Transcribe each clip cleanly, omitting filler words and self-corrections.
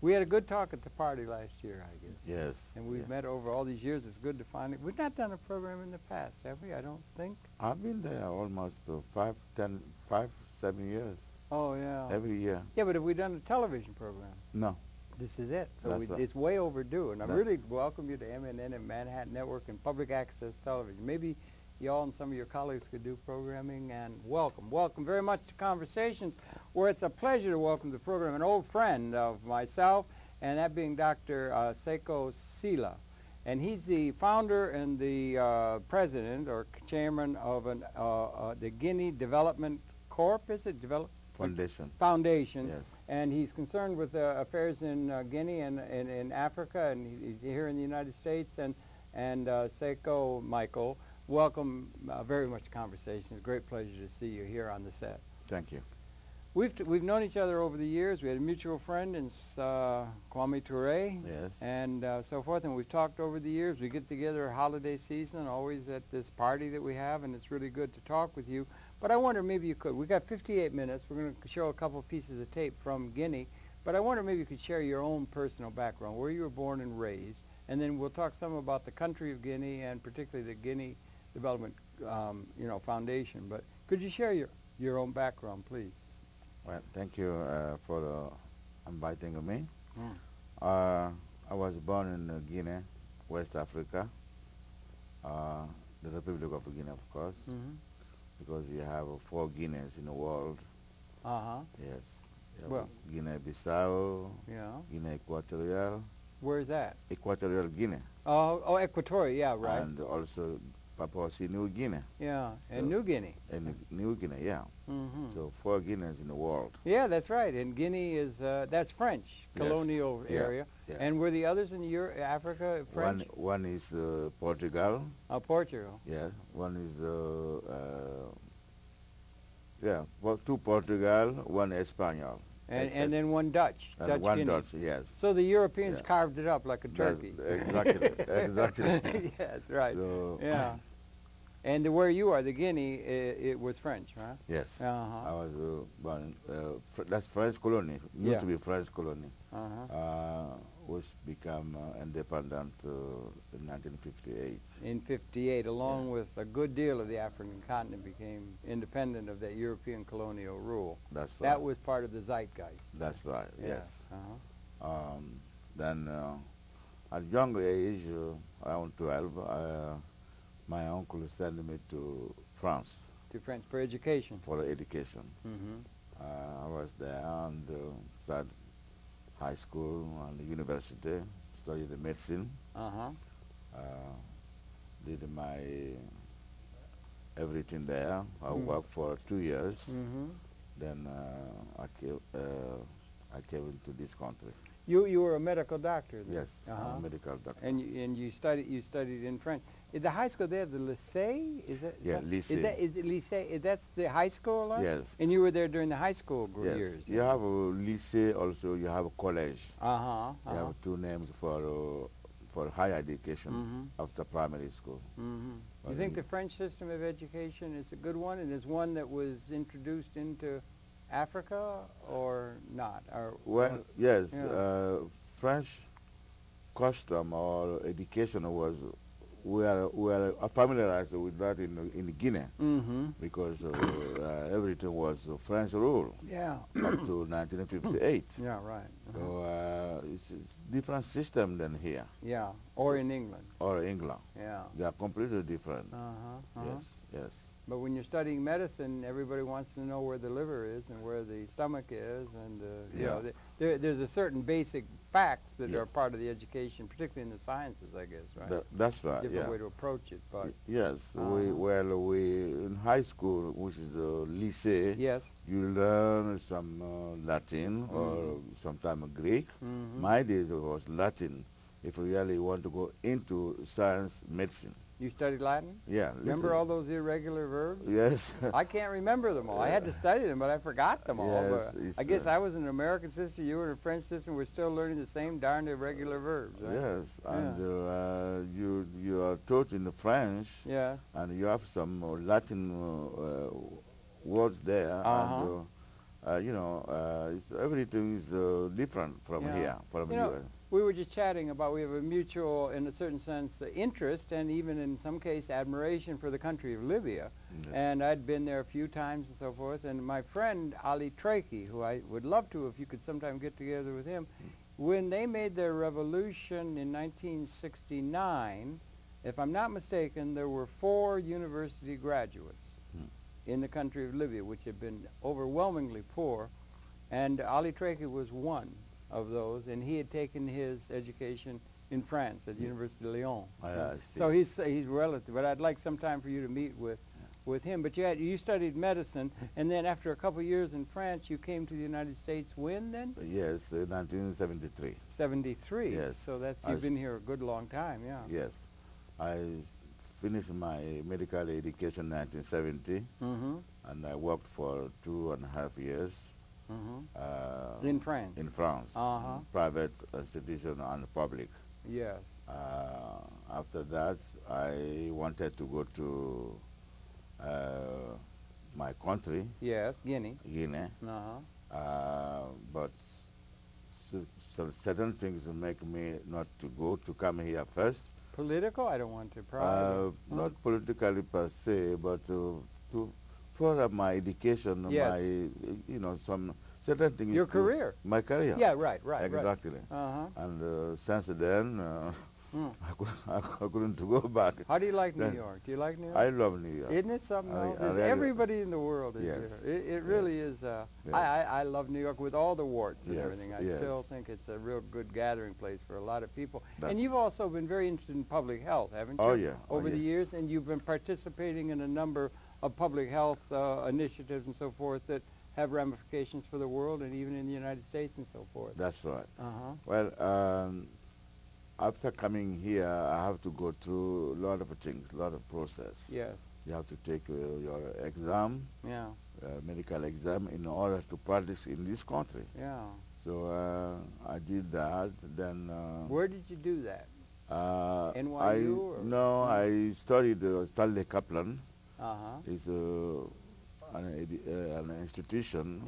We had a good talk at the party last year, I guess. Yes. And we've met over all these years. It's good to finally. We've not done a program in the past, have we? I don't think. I've been there almost 7 years. Oh, yeah. Every year. Yeah, but have we done a television program? No. This is it. So That's right. it's way overdue. And I really welcome you to MNN and Manhattan Network and Public Access Television. Maybe y'all and some of your colleagues could do programming. And welcome. Welcome very much to Conversations, where it's a pleasure to welcome to the program an old friend of myself, and that being Dr. Sekou Sylla. And he's the founder and the president or chairman of the Guinea Development Corp, is it? Foundation. Yes. And he's concerned with affairs in Guinea and in Africa, and he's here in the United States. And Sekou Michael, welcome very much to Conversations. It's a great pleasure to see you here on the set. Thank you. We've known each other over the years. We had a mutual friend in Kwame Ture, Yes. and so forth, and we've talked over the years. We get together holiday season, always at this party that we have, and it's really good to talk with you. But I wonder maybe you could. We've got 58 minutes. We're going to show a couple of pieces of tape from Guinea, but I wonder maybe you could share your own personal background, where you were born and raised, and then we'll talk some about the country of Guinea and particularly the Guinea Development Foundation. But could you share your own background, please? Well, thank you for inviting me. Mm. I was born in Guinea, West Africa, the Republic of Guinea, of course, because we have 4 Guineas in the world. Uh-huh. Yes. Well, Guinea-Bissau, yeah. Guinea Equatorial. Where's that? Equatorial Guinea. Oh, Equatorial, yeah, right. And also Papua New Guinea. Yeah, and So New Guinea. And New Guinea, yeah. Mm-hmm. So 4 Guineas in the world. Yeah, that's right. And Guinea is, that's French, Yes. colonial area. Yeah. And were the others in Africa French? One is Portugal. Portugal. Yeah. One is, well, 2 Portugal, 1 Espanol. And then 1 Dutch. And Dutch 1 Guinea. Dutch, yes. So the Europeans carved it up like a That's turkey. exactly, exactly. Yes, right. So, yeah. And where you are, the Guinea, it was French, huh? yes. Uh-huh. I was born, that's French colony, used to be French colony, which became independent in 1958. In 58, along with a good deal of the African continent became independent of that European colonial rule. That's right. That was part of the zeitgeist. That's right, Yeah. yes. Uh-huh. Then at young age, around 12, my uncle sent me to France. To France for education. For education. Mm-hmm. I was there and started high school and university, studied medicine. Uh-huh. Did my everything there. I worked for 2 years. Mm-hmm. Then I came into this country. You were a medical doctor then? Yes, I'm a medical doctor. And you studied in French. Is the high school there the lycée? Is it? Yeah, lycée. Is it lycée? That's the high school? Yes. And you were there during the high school Yes. years? You have a lycée, also you have a college. Uh-huh. You have 2 names for higher education after primary school. You think the French system of education is a good one, and is one that was introduced into Africa or not? Well, yes. Yeah. French custom or education was, we are familiarized with that in Guinea, because everything was French rule Yeah. up to 1958. Yeah, right. So it's different system than here. Yeah, or in England. Or England. Yeah. They are completely different. Yes, yes. But when you're studying medicine, everybody wants to know where the liver is and where the stomach is, and you know, there's a certain basic facts that are part of the education, particularly in the sciences, I guess, right? That's right. Different way to approach it, but yes, we in high school, which is a lycée. Yes. You learn some Latin or sometimes Greek. My days it was Latin. If you really want to go into science, medicine. You studied Latin? Yeah. Remember all those irregular verbs? Yes. I can't remember them all. I had to study them, but I forgot them all. Yes, But I guess I was in an American system, you were in a French system, we're still learning the same darn irregular verbs. Right? Yes, and you are taught in the French, and you have some Latin words there, and you know, everything is different from here, from you know, here. we were just chatting about we have a mutual, in a certain sense, interest and even in some case admiration for the country of Libya. Yes. And I'd been there a few times and so forth. And my friend Ali Traki, who I would love to, if you could sometime get together with him, when they made their revolution in 1969, if I'm not mistaken, there were 4 university graduates in the country of Libya, which had been overwhelmingly poor. And Ali Traki was one of those, and he had taken his education in France at the University of Lyon. So he's relative, but I'd like some time for you to meet with him. But you studied medicine, and then after a couple of years in France, you came to the United States when then? Yes, 1973. 73. Yes. So you've been here a good long time, yeah. Yes. I finished my medical education in 1970, and I worked for 2.5 years. In France? In France, private institution and public. Yes. After that, I wanted to go to my country. Yes, Guinea. Guinea. But certain things make me not to come here first. Political? I don't want to pry. Not politically per se, but to further my education, my, you know, some certain things. Your career. My career. Yeah, right. Exactly. And since then, I couldn't go back. How do you like New York? Do you like New York? I love New York. Isn't it something else? really everybody in the world is here. It really is. I love New York with all the warts and everything. I still think it's a real good gathering place for a lot of people. And you've also been very interested in public health, haven't you? Oh, yeah. Over the years, and you've been participating in a number of public health initiatives and so forth that have ramifications for the world and even in the United States and so forth. That's right. Well, after coming here, I have to go through a lot of things, a lot of process. Yes. You have to take your exam, medical exam, in order to practice in this country. Yeah. So I did that. Then. Where did you do that? NYU? No, I studied Stanley Kaplan. It's an institution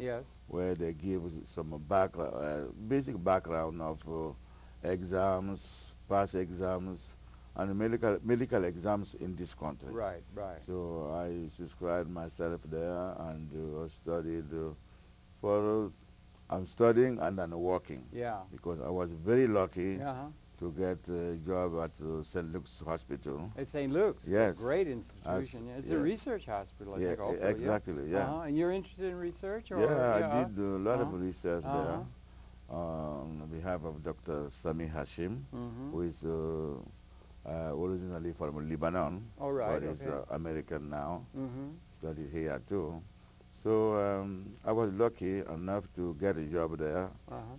where they give some basic background of exams, past exams, and medical exams in this country. Right. So I subscribed myself there and studied I'm studying and then working. Yeah. Because I was very lucky to get a job at St. Luke's Hospital. At St. Luke's? Yes. A great institution. It's a reseach hospital, I think, also. Exactly, And you're interested in research? Or, I did a lot of research there on behalf of Dr. Sami Hashim, who is originally from Lebanon, but is American now, studied here too. So I was lucky enough to get a job there.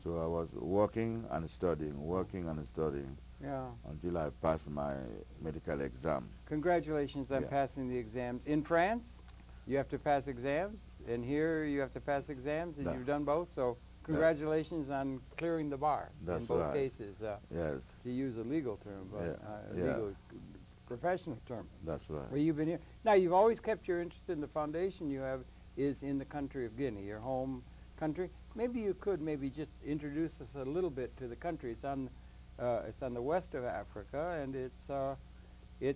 So I was working and studying, until I passed my medical exam. Congratulations on passing the exams. In France, you have to pass exams, and here you have to pass exams, and you've done both. So congratulations on clearing the bar in both cases. Yes. To use a legal term, but a legal professional term. That's right. Well, you've been here. Now, you've always kept your interest in the foundation you have is in the country of Guinea, your home country. Maybe you could just introduce us a little bit to the country. It's on the west of Africa, and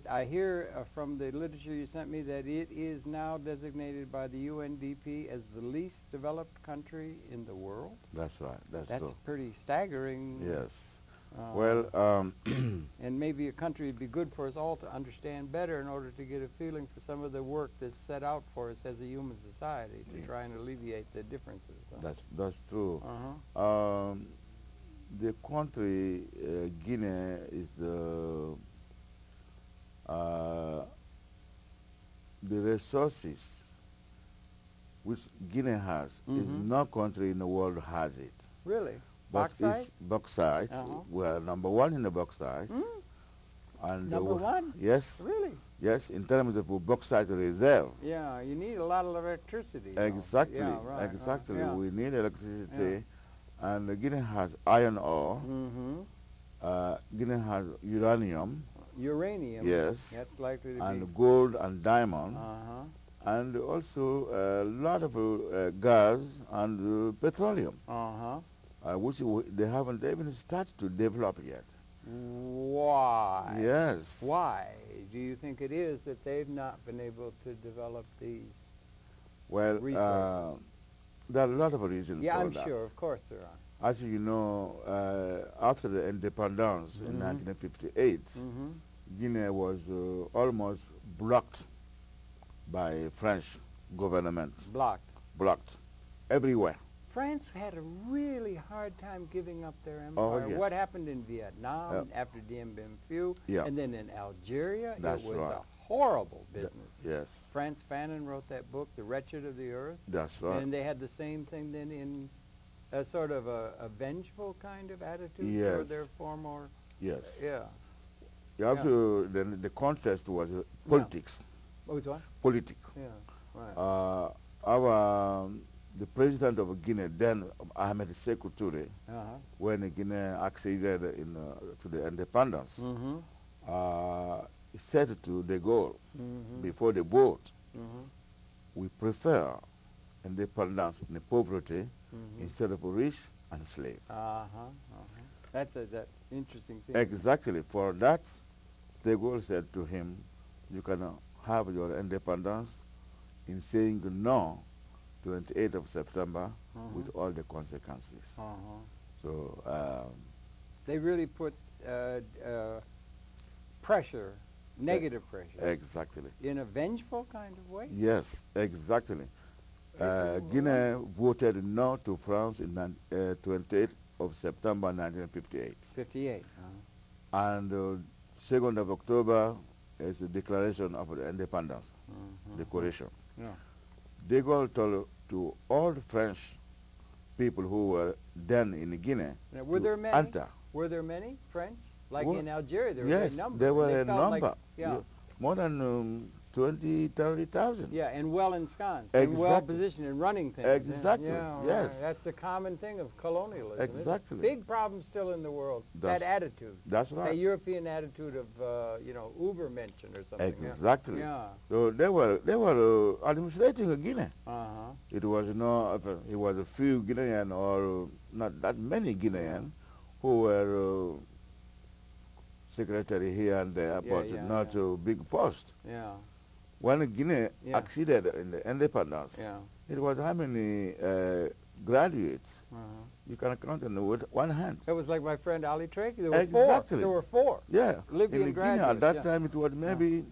I hear from the literature you sent me that it is now designated by the UNDP as the least developed country in the world. That's right. That's pretty staggering. Yes. Well, and maybe a country would be good for us all to understand better in order to get a feeling for some of the work that's set out for us as a human society to try and alleviate the differences. That's true. The country, Guinea, is the resources which Guinea has is no country in the world has it. Really? Bauxite? It's bauxite. We are number 1 in the bauxite. And number 1? Yes. Really? Yes, in terms of bauxite reserve. Yeah, you need a lot of electricity. Exactly. Yeah, right, exactly. Yeah. We need electricity. And Guinea has iron ore. Guinea has uranium. Uranium. Yes. That's likely to be. And gold and diamond. and also a lot of gas and petroleum, which they haven't even started to develop yet. Why? Yes. Why do you think it is that they've not been able to develop these Well, resources? there are a lot of reasons Yeah, for I'm that. sure. Of course there are. As you know, after the independence in 1958, Guinea was almost blocked by French government. Blocked. Blocked everywhere. France had a really hard time giving up their Oh, empire. yes. What happened in Vietnam after Dien Bien Phu, and then in Algeria, That's it was right. a horrible business. Yes. Frantz Fanon wrote that book, The Wretched of the Earth. That's right. And they had the same thing then in a sort of a vengeful kind of attitude Yes. toward their former. Yes. Yeah. You have to, then the contest was politics. What was what? Politics. Yeah, right. The president of Guinea, then Ahmed Sekou Sylla, when Guinea acceded to the independence, he said to de Gaulle before the vote, we prefer independence in poverty instead of rich and slave. That's an interesting thing. Exactly. For that, de Gaulle said to him, you can have your independence in saying no 28th of September with all the consequences. So they really put pressure, negative pressure. Exactly. In a vengeful kind of way? Yes, exactly. Guinea voted no to France in 28th of September 1958. 58. And 2nd of October is the declaration of the independence, declaration. Yeah. De Gaulle told to all the French people who were then in Guinea. Now, were there many? Enter. Were there many French? Like Well, in Algeria, there were yes, a number. there were They a felt number. Like, yeah. More than 20, 30,000. Yeah, and well ensconced, and well positioned, and running things. Exactly. Yeah, Yes. right. That's a common thing of colonialism. Exactly. Big problem still in the world. That attitude. That's right. That European attitude of Ubermenschen or something. Exactly. Yeah. So they were administrating Guinea. It was it was a few Guinean or not that many Guinean who were secretary here and there, but not a big post. Yeah. When Guinea acceded in the independence, it was how many graduates? You can count on with one hand. It was like my friend Ali Traki. There were Exactly. 4. There were 4. Yeah. Libyan in Guinea graduates. at that time, it was maybe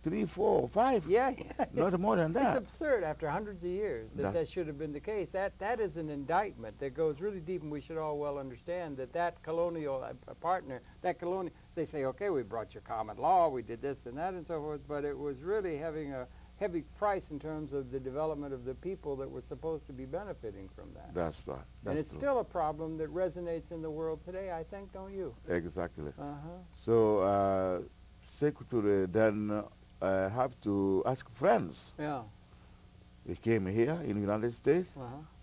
3, 4, 5. Yeah. Not more than that. It's absurd after hundreds of years that should have been the case. That is an indictment that goes really deep, and we should all well understand that colonial partner, they say, okay, we brought you common law, we did this and that and so forth, but it was really having a heavy price in terms of the development of the people that were supposed to be benefiting from that. That's right. That's and it's true. still a problem that resonates in the world today, I think, don't you? Exactly. So Sekou Sylla then have to ask friends. Yeah. He came here in the United States.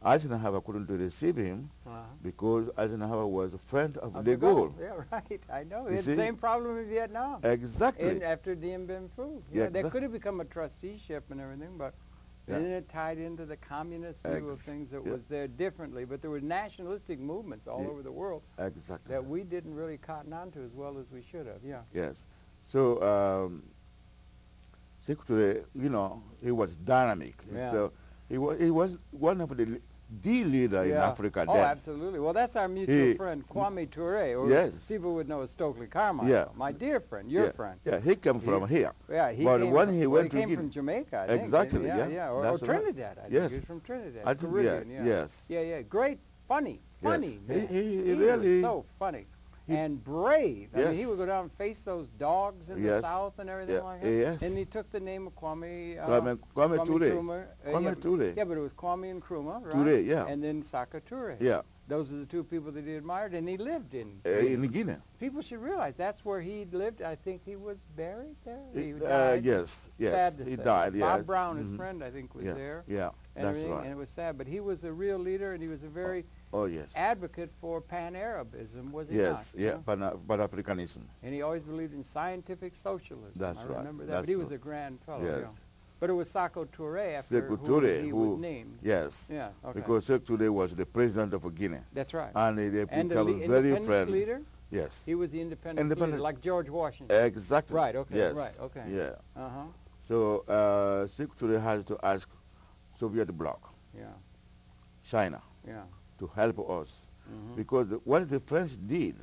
Eisenhower couldn't receive him because Eisenhower was a friend of de Gaulle. Yeah, right. I know. He had the same problem in Vietnam. Exactly. After Dien Bien Phu. Yeah, that could have become a trusteeship and everything, but then it tied into the communist view of things that was there differently. But there were nationalistic movements all over the world that we didn't really cotton on to as well as we should have. Yeah. Yes. So Sekou Sylla, he was dynamic. Yeah. He was one of the leader in Africa then. Oh, absolutely. Well, that's our mutual friend, Kwame Ture, or people would know as Stokely Carmichael. Yeah. My dear friend, your friend. Yeah, he came from here. Yeah, he came from Jamaica, I think. Exactly, Or Trinidad, I think. He was from Trinidad, Caribbean, Yeah, great, funny. He was really... so funny. And brave. I mean, he would go down and face those dogs in the South and everything like that. Yes. And he took the name of Kwame Ture. Kwame Ture. Yeah, but it was Kwame Nkrumah, right? Ture, yeah. And then Sekou Ture. Yeah. Those are the two people that he admired, and he lived in Guinea. People should realize that's where he lived. I think he was buried there. He died. Yes. Sad to he say. died. Yes. Bob Brown, his friend, I think, was there. Yeah, that's right. And it was sad, but he was a real leader, and he was a very advocate for Pan-Arabism, was he not? Yes, Pan-Africanism. And he always believed in scientific socialism. That's I right. remember that. But he was a grand fellow. Yes. But it was Sekou Touré after Sekou whom Touré, he who, was named. yes, Yeah, okay. because Sekou Touré was the president of Guinea. That's right. And they And become the very independence friendly. leader? Yes. He was the independence leader, like George Washington. Exactly. Right, okay, yes. right, okay. Yeah. Uh-huh. So Sekou Touré has to ask Soviet bloc, Yeah, China, yeah. to help us. Mm-hmm. Because what the French did,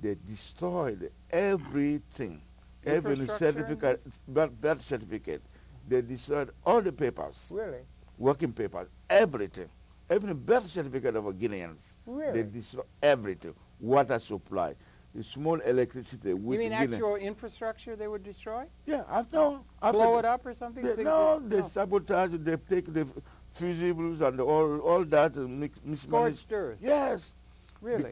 they destroyed everything, every certificate, birth certificate. They destroyed all the papers, Really? working papers, everything. Even the birth certificate of Guineans. Really? They destroyed everything. Water supply, the small electricity. Which You mean actual infrastructure they would destroy? Yeah, Blow it up or something? They sabotage, they take the fusibles and all that mismanaged. Scorched earth? Yes. Really?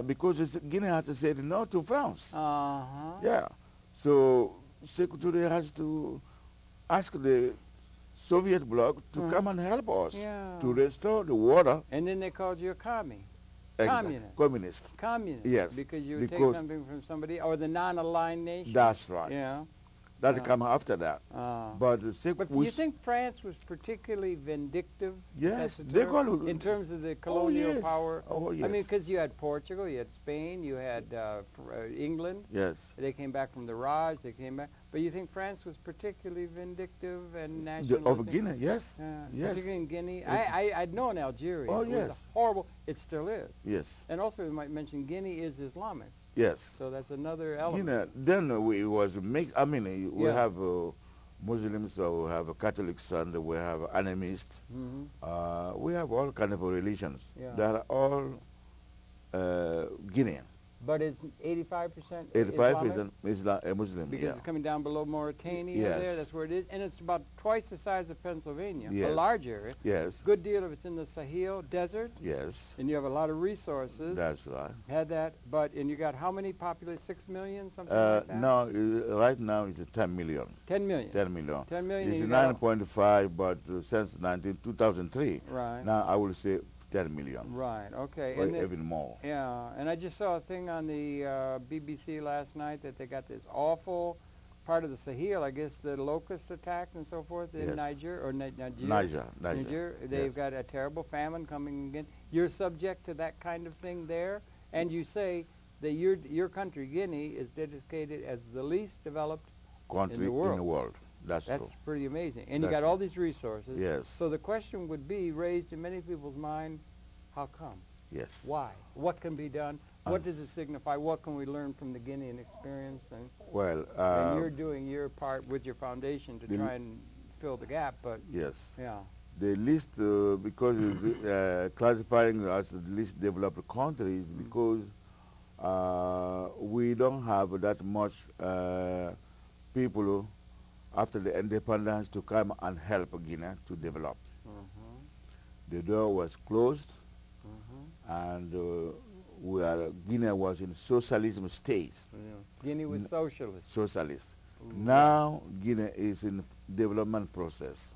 Because Guinea has to say no to France. Uh-huh. Yeah. So Sekou Touré has to ask the Soviet bloc to come and help us to restore the water. And then they called you a commie. Communist. Communist. Yes. Because you would take something from somebody, or the non-aligned nation. That's right. Yeah. That come after that. But you think France was particularly vindictive? Yes. In terms of the colonial power? Oh, yes. I mean, because you had Portugal, you had Spain, you had England. Yes. They came back from the Raj, they came back. But you think France was particularly vindictive and nationalistic? Of Guinea, yes. Yes. Particularly in Guinea. I'd known Algeria. Oh, it was horrible. It still is. Yes. And also, we might mention Guinea is Islamic. Yes. So that's another element. Guinea, then we was mixed. I mean, we have Muslims, we have Catholics, and we have animists. We have all kind of religions. Yeah. They are all Guinean. But it's 85% 85% Muslim. Because it's coming down below Mauritania there, that's where it is. And it's about twice the size of Pennsylvania, a large area. Yes. Good deal of it's in the Sahel Desert. Yes. And you have a lot of resources. That's right. Had that, and you got how many population? 6 million, something like that? No, right now it's 10 million. 10 million? 10 million. 10 million. It's 9.5, but since 2003, right. Now I will say 10 million. Right, okay. Or and even more. Yeah, and I just saw a thing on the BBC last night that they got this awful part of the Sahel, I guess the locust attack and so forth in Niger, or Niger. They've got a terrible famine coming again. You're subject to that kind of thing there, and you say that your country, Guinea, is dedicated as the least developed country in the world. That's true. Pretty amazing. And you got all these resources. Yes. So the question would be raised in many people's mind, how come? Yes. Why? What can be done? What does it signify? What can we learn from the Guinean experience? And, and you're doing your part with your foundation to try and fill the gap, but... Yes. Yeah. The least, because it's classifying as the least developed countries, because we don't have that much people after the independence to come and help Guinea to develop. The door was closed, and Guinea was in socialism state. Guinea was socialist. Socialist. Now Guinea is in development process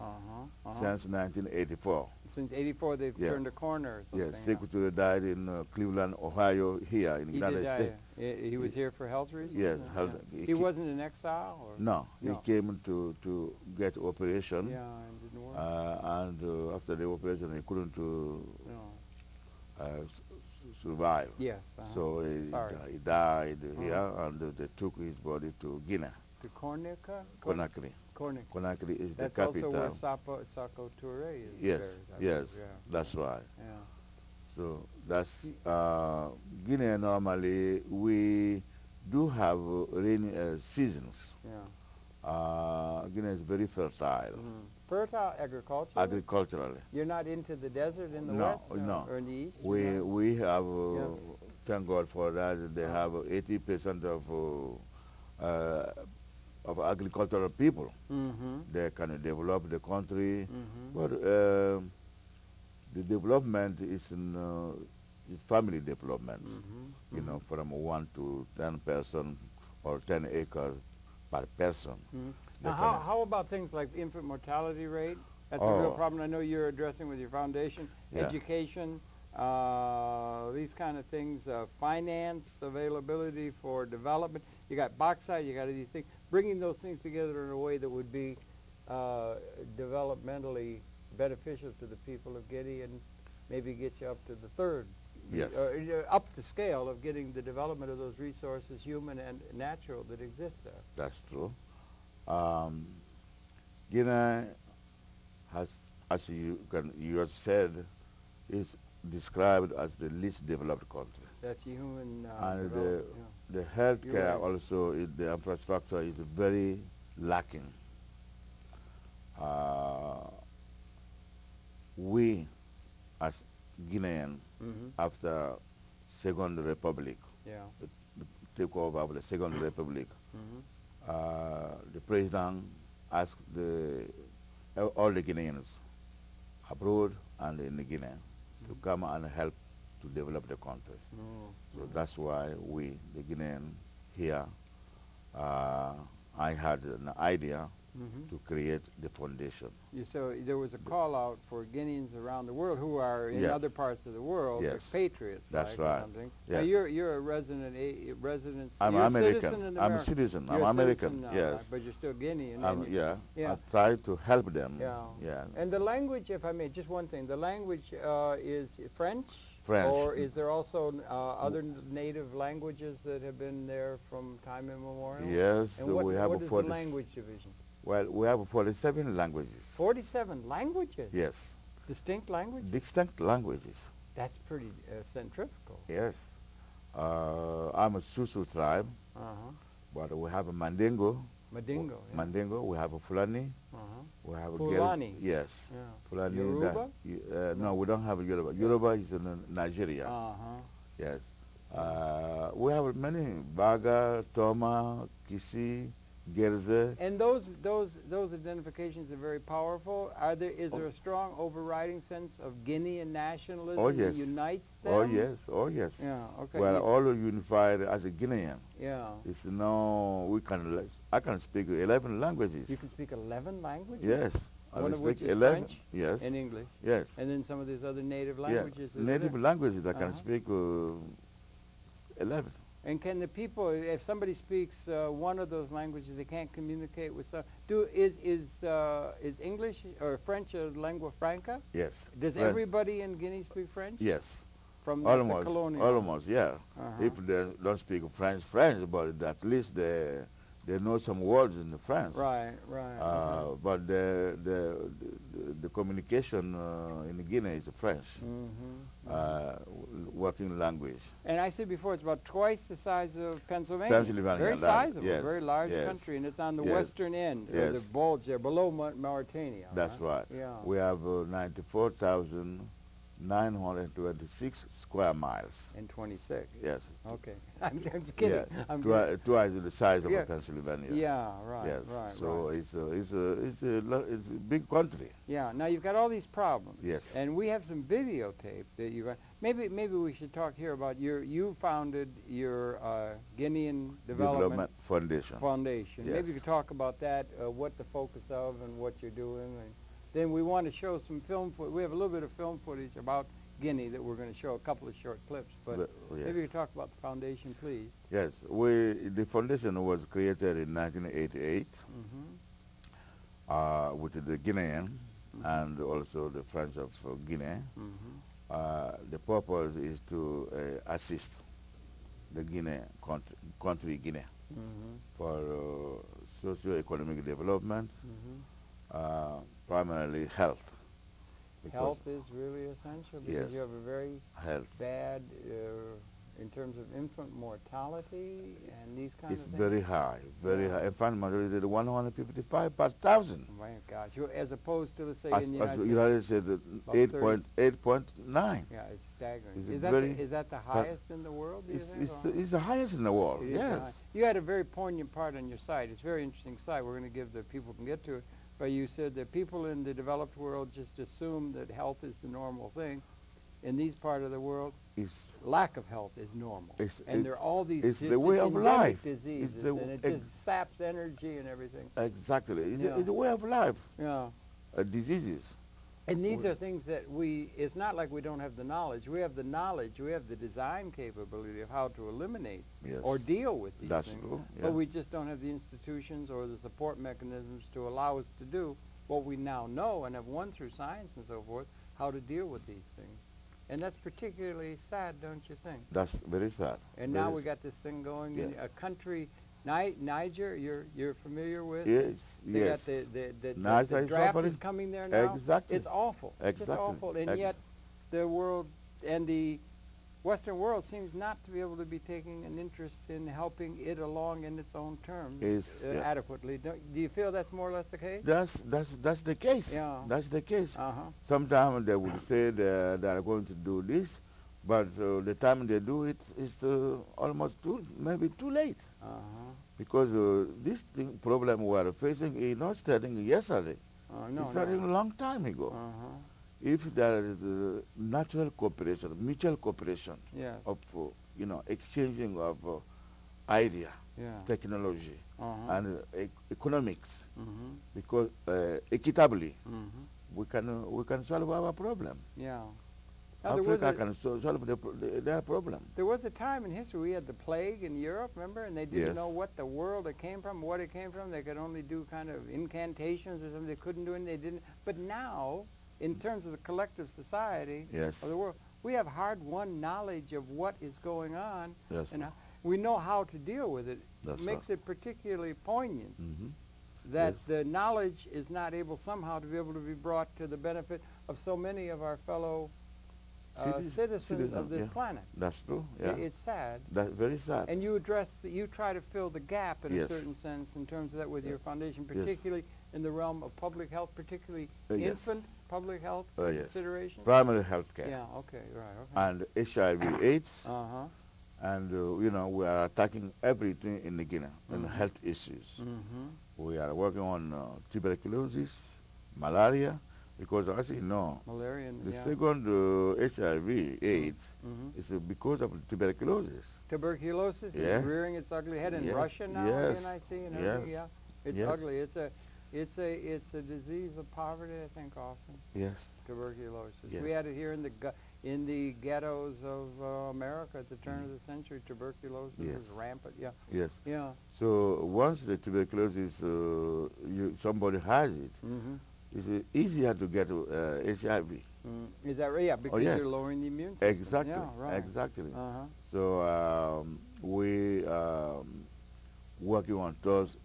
since 1984. Since 84, they've turned a corner or something. Yes, Sekou Touré died in Cleveland, Ohio, here in the United States. He was here for health reasons? Yes. He wasn't in exile? Or? No, he came to get operation. Yeah, and didn't work. And after the operation, he couldn't survive. Yes. So he died here, and they took his body to Guinea. To Conakry. Conakry is the capital. That's also where Sekou Touré is. Yes, buried, that's right. Yeah. So that's Guinea. Normally we do have rainy seasons. Yeah. Guinea is very fertile. Fertile agriculture. Agriculturally. You're not into the desert in the west or in the east. We have. Thank God for that. They have 80% of agricultural people. They can develop the country, but the development is family development. You know, from 1 to 10 person or 10 acres per person. Now, how about things like infant mortality rate? That's a real problem I know you're addressing with your foundation. Education, these kind of things, finance, availability for development. You got bauxite, you got these things. Bringing those things together in a way that would be developmentally beneficial to the people of Guinea and maybe get you up to the third, Yes. Up the scale of getting the development of those resources, human and natural, that exist there. That's true. Guinea has, as you have said, is described as the least developed country. That's human And development, the health You're care right. also, the infrastructure is very lacking. We, as Guinean, after Second Republic, yeah. the takeover of the Second Republic, Mm-hmm. the president asked all the Guineans abroad and in Guinea to come and help to develop the country. So that's why we, the Guinean here, I had an idea to create the foundation. So there was a call out for Guineans around the world who are in other parts of the world, Yes. patriots. That's like, or right. something. Yes. Now you're a resident. I'm you're American. A citizen in I'm a America. citizen. You're I'm a American. citizen now, Yes. right? But you're still Guinean. Yeah. Yeah. I try to help them. Yeah. Yeah. And the language, if I may, just one thing. The language is French. French. Or is there also other native languages that have been there from time immemorial? Yes. And what, we have what is the 40 language division? Well, we have 47 languages. 47 languages? Yes. Distinct languages? Distinct languages. That's pretty centrifugal. Yes. I'm a Susu tribe, but we have a Mandingo. Mandingo. Yeah. Mandingo. We have a Fulani. We have a Fulani. Yes. Yeah. Fulani. Yoruba? No, we don't have Yoruba. Yoruba is in Nigeria. Yes. We have many: Baga, Toma, Kisi, Gerze. And those identifications are very powerful. Is there a strong overriding sense of Guinean nationalism that unites them? Oh yes. Oh yes. Yeah. Okay. We're all unified as a Guinean. Yeah. It's I can speak 11 languages. You can speak 11 languages? Yes. One of which is 11. French? Yes. And English? Yes. And then some of these other native languages? Yeah. Native languages I can speak 11. And can the people, if somebody speaks one of those languages, they can't communicate with some? Is English or French a lingua franca? Yes. Does everybody in Guinea speak French? Yes. From almost, colonial? almost, yeah. If they don't speak French, but at least they know some words in the French. Right, right. But the communication in Guinea is French, working language. And I said before, it's about twice the size of Pennsylvania. Pennsylvania, very sizable, yes, very large yes, country, and it's on the yes, western end, yes, the bulge there, below Mauritania. That's right. Yeah. We have 94,926 square miles. And 26. Yes. Okay. I'm kidding. Yeah. I'm Twice the size of Pennsylvania. Yeah, right. Yes. Right, so right. it's a big country. Yeah. Now you've got all these problems. Yes. And we have some videotape that you got. Maybe we should talk here about you founded your Guinean Development Foundation. Yes. Maybe you could talk about that, what the focus of and what you're doing. And then we want to show some film footage. We have a little bit of film footage about Guinea that we're going to show, a couple of short clips. But maybe you could talk about the foundation, please. Yes. The foundation was created in 1988 with the Guinean and also the French of Guinea. The purpose is to assist the country Guinea for socio-economic development, primarily health. Health is really essential because you have a very bad, in terms of infant mortality and these kinds of things. It's very high, very high. Infant mortality is 155 per thousand. Oh my gosh, as opposed to, let's say, in the United States, 8.9. Yeah, it's staggering. Is that the highest in the world, do you think? It's the highest in the world, yes. You had a very poignant part on your site. It's a very interesting site. We're going to give the people can get to it. But you said that people in the developed world just assume that health is the normal thing. In these part of the world, lack of health is normal. And there are all these it's the way of life. Diseases, and it just saps energy and everything. Exactly. It's a way of life. Yeah. Diseases. And these are things that it's not like we don't have the knowledge. We have the knowledge, we have the design capability of how to eliminate or deal with these things. True, yeah. But we just don't have the institutions or the support mechanisms to allow us to do what we now know and have won through science and so forth, how to deal with these things. And that's particularly sad, don't you think? That's very sad. And now we got this thing going in a country, Niger, you're familiar with? Yes, they yes. got the draft is coming there now. Exactly. It's awful. Exactly. It's awful. And yet the world and the Western world seems not to be able to be taking an interest in helping it along in its own terms adequately. Do you feel that's more or less the case? That's the case. Yeah. That's the case. Uh-huh. Sometimes they will say they are going to do this, but the time they do it is almost maybe too late. Uh-huh. Because this problem we are facing is not starting yesterday. No, it's starting a long time ago. Uh-huh. If there is natural cooperation, mutual cooperation of exchanging of idea, technology, and economics, because equitably we can solve our problem. Yeah. Africa can solve their problem. There was a time in history we had the plague in Europe, remember? And they didn't know what the world it came from, what it came from. They could only do kind of incantations or something. They couldn't do anything. They didn't. But now, in terms of the collective society of the world, we have hard-won knowledge of what is going on, and we know how to deal with it. It makes it particularly poignant that the knowledge is not able somehow to be able to be brought to the benefit of so many of our fellow citizens of this planet. That's true. Yeah. It's sad. That's very sad. And you you try to fill the gap in a certain sense in terms of that with your foundation, particularly in the realm of public health, particularly infant public health considerations. Primary health care. Yeah. Okay. Right. Okay. And HIV/AIDS. And we are attacking everything in the Guinea and health issues. We are working on tuberculosis, malaria. Because as you know, the second HIV/AIDS is because of tuberculosis. Tuberculosis is rearing its ugly head in Russia now. Yes. NIC and everything. Yeah, it's ugly. It's a disease of poverty, I think, often. Yes. Tuberculosis. We had it here in the ghettos of America at the turn of the century. Tuberculosis was rampant. Yeah. Yes. Yeah. So once the tuberculosis, somebody has it. It's easier to get HIV. Is that right? Yeah, because you're lowering the immune system. Exactly. Yeah, right. Exactly. So we working on those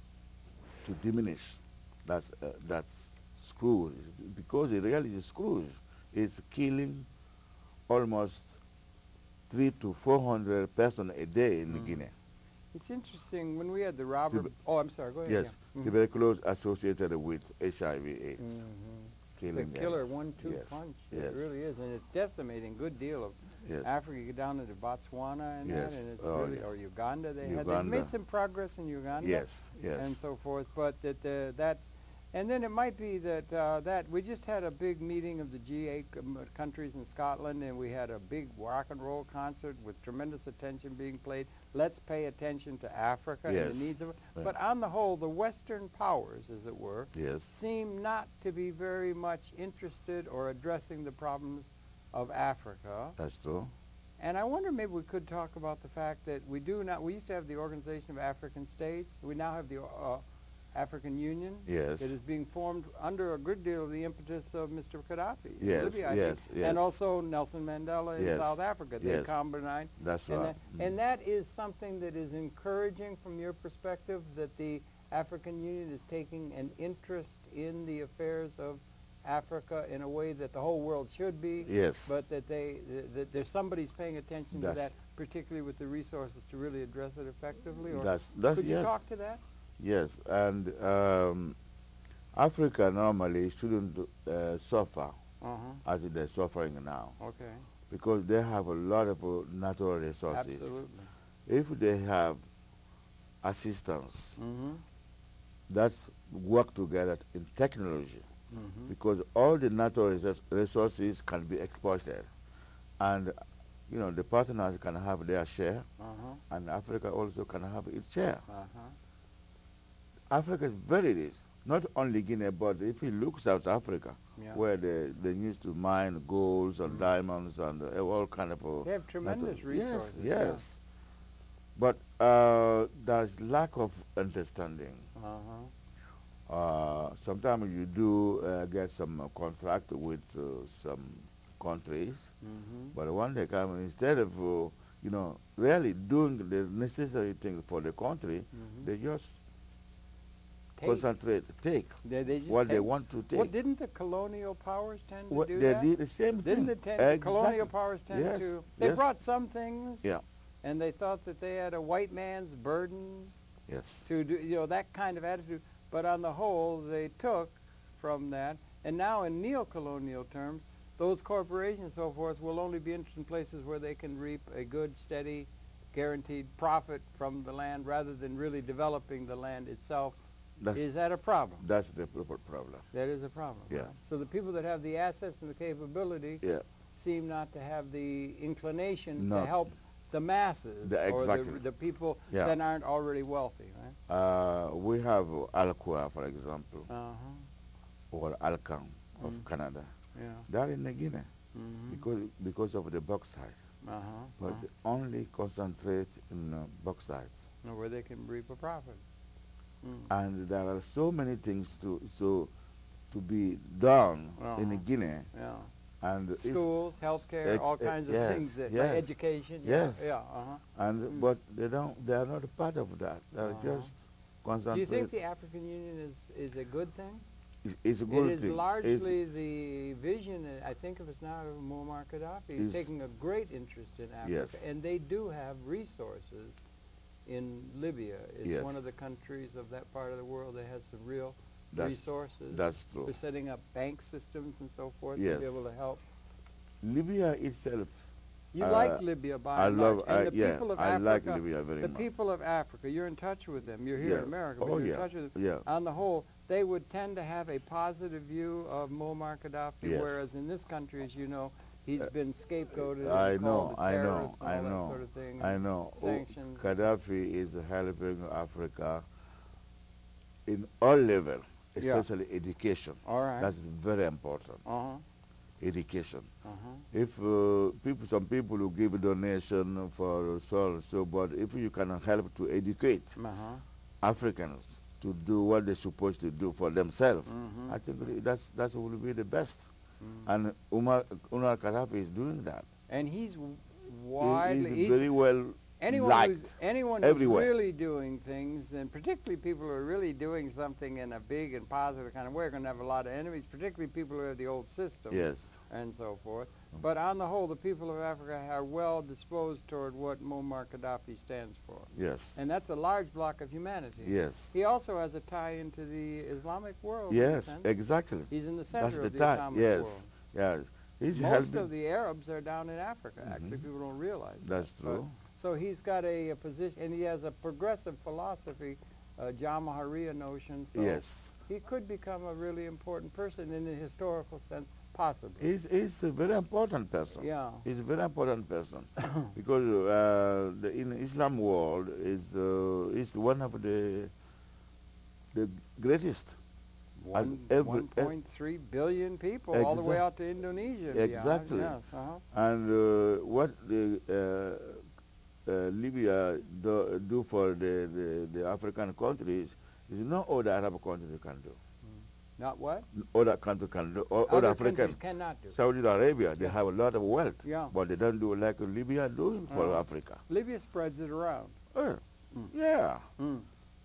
to diminish that's screws, because the reality screws is killing almost 300 to 400 persons a day in Guinea. It's interesting, when we had the Robert... I'm sorry, go ahead. Yes, tuberculosis associated with HIV/AIDS. The killer 1-2 punch. It really is, and it's decimating a good deal of Africa. You get down into Botswana and that, and it's really... Or Uganda. They made some progress in Uganda. Yes, yes. And so forth, but that... And then it might be that we just had a big meeting of the G8 countries in Scotland, and we had a big rock and roll concert with tremendous attention being played. Let's pay attention to Africa and the needs of it. But on the whole, the Western powers, as it were, seem not to be very much interested or addressing the problems of Africa. That's true. And I wonder maybe we could talk about the fact that we used to have the Organization of African States. We now have the African Union. Yes. It is being formed under a good deal of the impetus of Mr. Gaddafi in Yes, Libya, I yes, think. yes. And also Nelson Mandela in Yes. South Africa. They combined. That's right. And that is something that is encouraging from your perspective, that the African Union is taking an interest in the affairs of Africa in a way that the whole world should be. Yes. But that that there's somebody's paying attention to that, particularly with the resources to really address it effectively. Or could you talk to that? Yes, and Africa normally shouldn't suffer as they're suffering now. Okay. Because they have a lot of natural resources. Absolutely. If they have assistance, that's work together in technology, because all the natural resources can be exploited, and the partners can have their share, and Africa also can have its share. Africa is very rich. not only Guinea, but if you look South Africa, Yeah. where they used to mine golds and diamonds and all kind of They have tremendous resources. Yes, yes. But there's lack of understanding. Yeah. Uh-huh. Sometimes you do get some contract with some countries, but when they come, instead of really doing the necessary things for the country, they just take They just what take. they want to take. Well, didn't the colonial powers tend to do They that? did the same Didn't thing. the colonial powers tend to? They Yes. brought some things, Yeah. and they thought that they had a white man's burden Yes. to do, that kind of attitude. But on the whole, they took from that, and now in neo-colonial terms, those corporations and so forth will only be interested in places where they can reap a good, steady, guaranteed profit from the land rather than really developing the land itself. Is that a problem? That's the problem. That is a problem. Yeah. Right? So the people that have the assets and the capability seem not to have the inclination to help the masses or the people that aren't already wealthy, right? We have Alcoa, for example, or Alcan of Canada. Yeah. They're in Guinea because of the bauxite. But they only concentrate in bauxite. Where they can reap a profit. And there are so many things to be done in Guinea. Yeah. And schools, healthcare, all kinds of things, education. And but they are not a part of that. They're just concentrated. Do you think the African Union is a good thing? It's a good thing. It is largely the vision, I think of it now, of Muammar Gaddafi. He's taking a great interest in Africa, and they do have resources in Libya. It's one of the countries of that part of the world that has some real resources. That's true. We're setting up bank systems and so forth to be able to help. Libya itself. You like Libya by and large. And the people of Africa, like Libya very much. The people of Africa, you're in touch with them. You're here in America, but you're in touch with them. Yeah. On the whole, they would tend to have a positive view of Muammar Gaddafi, whereas in this country, as you know, he's been scapegoated. I know. That sort of thing, I know. Sanctions. Gaddafi is helping Africa in all levels, especially education. All right. That's very important. Education. If some people will give a donation for so, but if you can help to educate Africans to do what they're supposed to do for themselves, I think that will be the best. And Muammar Gaddafi is doing that. And he's widely... He's very well liked anyone who's really doing things, and particularly people who are really doing something in a big and positive kind of way, are going to have a lot of enemies, particularly people who have the old system and so forth. But on the whole, the people of Africa are well disposed toward what Muammar Gaddafi stands for. Yes. And that's a large block of humanity. Yes. He also has a tie into the Islamic world. Yes, exactly. He's in the center of the Islamic world. Yes. Most of the Arabs are down in Africa, actually. People don't realize that's true. So he's got a position, and he has a progressive philosophy, Jamahariya notion. So he could become a really important person in a historical sense, possibly. He's a very important person. Yeah. He's a very important person because in the Islam world is one of the greatest. 1.3 billion people, all the way out to Indonesia. Exactly. Yes, and what the Libya do for the African countries is no other Arab country can do. Not what? Other countries can do. Other African cannot do. Saudi Arabia, they have a lot of wealth, but they don't do like Libya doing for Africa. Libya spreads it around.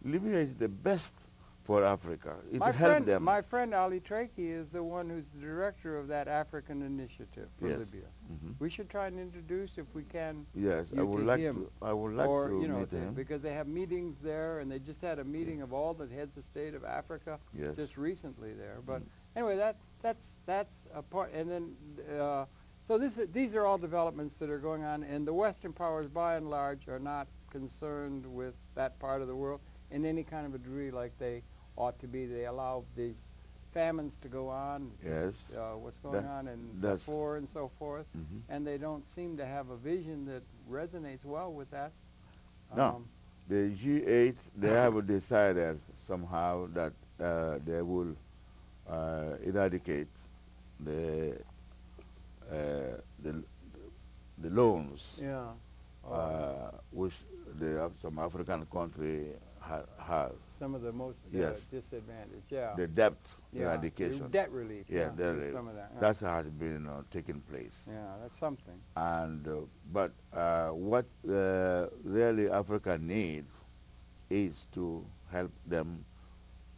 Libya is the best for Africa. It's my them. My friend Ali Traki is the one who's the director of that African initiative for Libya. We should try and introduce, if we can, I would like to. I would like to meet him, because they have meetings there, and they just had a meeting of all the heads of state of Africa just recently there. But anyway, that's a part. And then so these are all developments that are going on, and the Western powers, by and large, are not concerned with that part of the world in any kind of a degree like they ought to be. They allow these famines to go on, what's going on in Darfur and so forth, and they don't seem to have a vision that resonates well with that. No, the G8, they have decided somehow that they will eradicate the uh, the the loans, Yeah. which some African country has. Some of the most Yes. disadvantaged. Yeah. The debt Yeah. eradication. Debt relief. Yeah, there's some of that. Yeah. that has been taking place. Yeah, that's something. And but what really Africa needs is to help them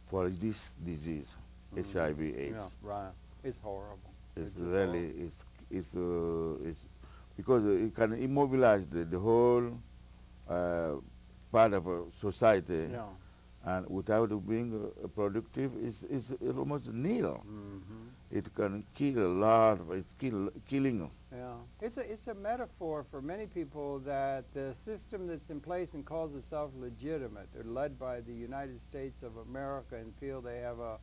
for this disease, HIV/AIDS. Yeah, right. It's horrible. It's really it's because it can immobilize the whole part of a society, Yeah. and without it being productive, it's almost nil. It can kill a lot. It's killing. Yeah, it's a metaphor for many people that the system that's in place and calls itself legitimate, they're led by the United States of America and feel they have a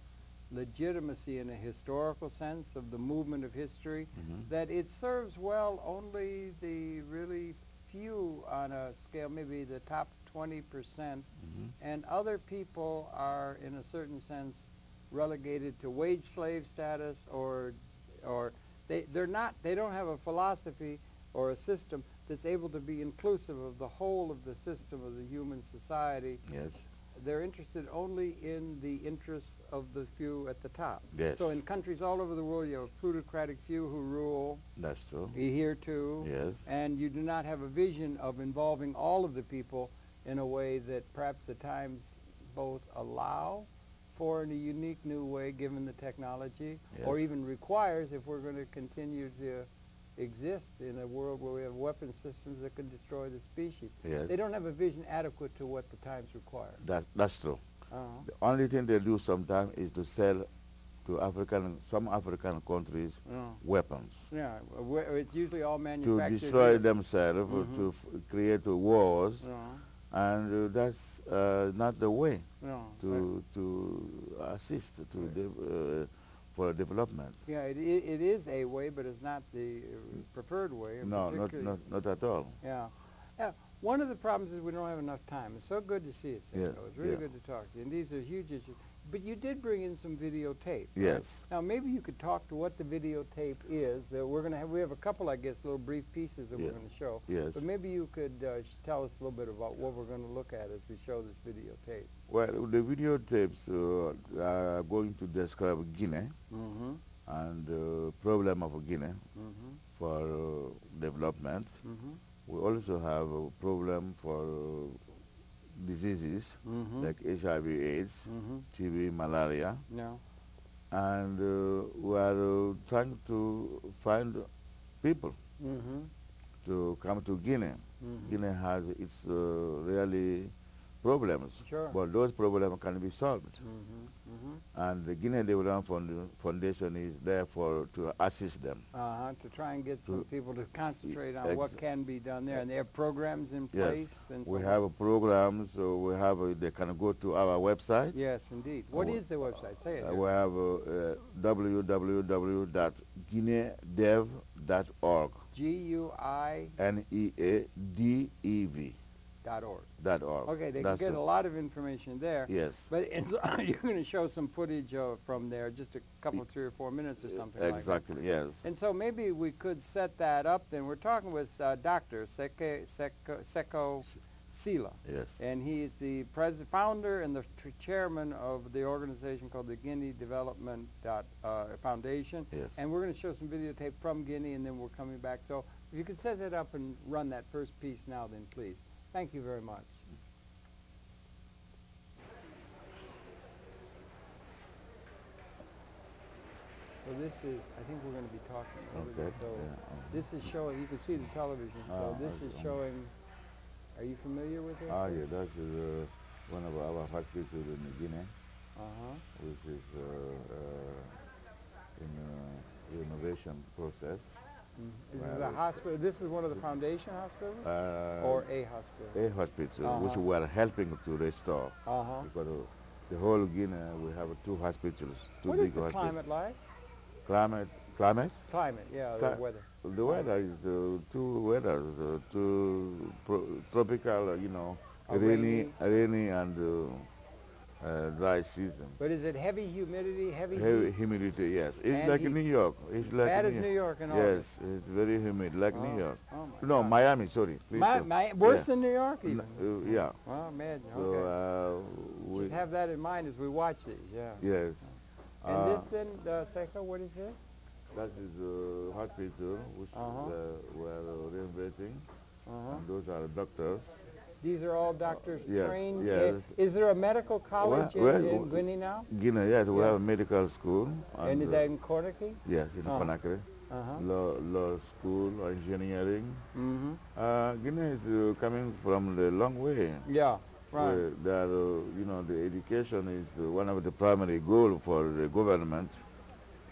legitimacy in a historical sense of the movement of history, that it serves well only the really few on a scale, maybe the top 20%, and other people are in a certain sense relegated to wage slave status, or they don't have a philosophy or a system that's able to be inclusive of the whole of the system of the human society. Yes. They're interested only in the interests of the few at the top. Yes. So in countries all over the world, you have a plutocratic few who rule. That's true. Here too. Yes. And you do not have a vision of involving all of the people in a way that perhaps the times both allow for in a unique new way given the technology, or even requires if we're going to continue to exist in a world where we have weapon systems that can destroy the species. Yes. They don't have a vision adequate to what the times require. That's true. The only thing they do sometimes is to sell to some African countries weapons. Yeah, it's usually all To manufactured destroy here. themselves, to create wars, and that's not the way to assist for development. Yeah, it is a way, but it's not the preferred way. No, not at all. Yeah. Yeah. One of the problems is we don't have enough time. It's so good to see you, Sekou. It's really good to talk to you. And these are huge issues. But you did bring in some videotape. Right? Yes. Now, maybe you could talk to what the videotape is. That we're going to have. We have a couple, I guess, little brief pieces that we're going to show. Yes. But maybe you could tell us a little bit about what we're going to look at as we show this videotape. Well, the videotapes are going to describe Guinea and the problem of Guinea for development. We also have a problem for diseases like HIV/AIDS, TB, malaria. No. And we are trying to find people to come to Guinea. Guinea has its really problems, but those problems can be solved. And the Guinea Development Foundation is there to assist them. To try and get some people to concentrate on what can be done there. And they have programs in place? And we have a program, so we have they can go to our website. Yes, indeed. What is the website? Say it. We have www.guineadev.org. GUINEADEV. .org. .org. They can get a lot of information there. Yes. But you're going to show some footage from there, just a couple, 3 or 4 minutes or something like that. Exactly, yes. And so maybe we could set that up then. We're talking with Dr. Sekou Sylla. Yes. And he's the founder and the chairman of the organization called the Guinea Development Foundation. Yes. And we're going to show some videotape from Guinea, and then we're coming back. So if you could set that up and run that first piece now, then please. Thank you very much. So this is, I think we're going to be talking. Okay. So this is showing, you can see the television. So this is showing, are you familiar with it? Yeah, that is one of our hospitals in Guinea, which is in renovation process. This is a hospital. This is one of the foundation hospitals, or a hospital. A hospital, which we are helping to restore. Because the whole Guinea, we have 2 hospitals, 2 what big is the hospitals. climate like? Climate? Climate, yeah, the weather. The weather is 2 weathers, 2 tropical, rainy and dry season. But is it heavy humidity, heavy Heavy heat? humidity, yes. It's And like heat. New York. It's like Bad as New York in August. Yes, it's very humid, like Oh, New York. oh my No, God. Miami, sorry. Please don't. Worse Yeah. than New York even? Yeah. Well, imagine, So, okay. Just have that in mind as we watch these, yeah. yes. And this then, Sekou, what is this? That is a hospital which we're renovating. And those are doctors. These are all doctors Yes, trained. yes. Is there a medical college in Guinea now? Guinea, yes, we have a medical school. And is that in Conakry? Yes, in Conakry. Law school, engineering. Guinea is coming from the long way. Yeah, right. That, the education is one of the primary goals for the government.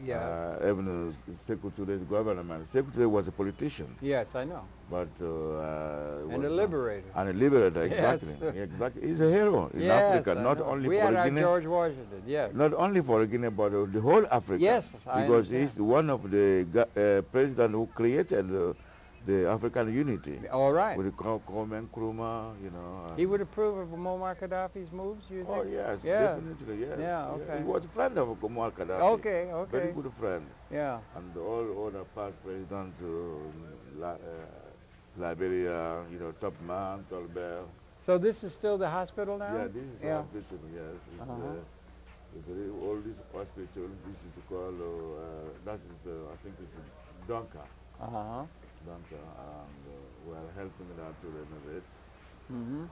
Yeah. Even Sekou Sylla's government. Sekou Sylla was a politician. Yes, I know. But and a liberator. And a liberator, exactly. Yes. Exactly. He's a hero in Africa, not only we for had our Guinea. George Washington, yes. Not only for Guinea, but the whole Africa. Yes, I because understand. he's one of the presidents who created the African unity. All right. With the Kwame Nkrumah, He would approve of Muammar Gaddafi's moves, you think? Oh, yes, Yeah. definitely, yes. Yeah, okay. Yeah, he was a friend of Muammar Gaddafi. Okay, okay. Very good friend. Yeah. And all the past presidents, Liberia, Topman, Tolbert. So this is still the hospital now? Yeah, this is the hospital, yes. It's the oldest hospital. This is called, that is, I think it's Donka. Donka, and we are helping that to renovate.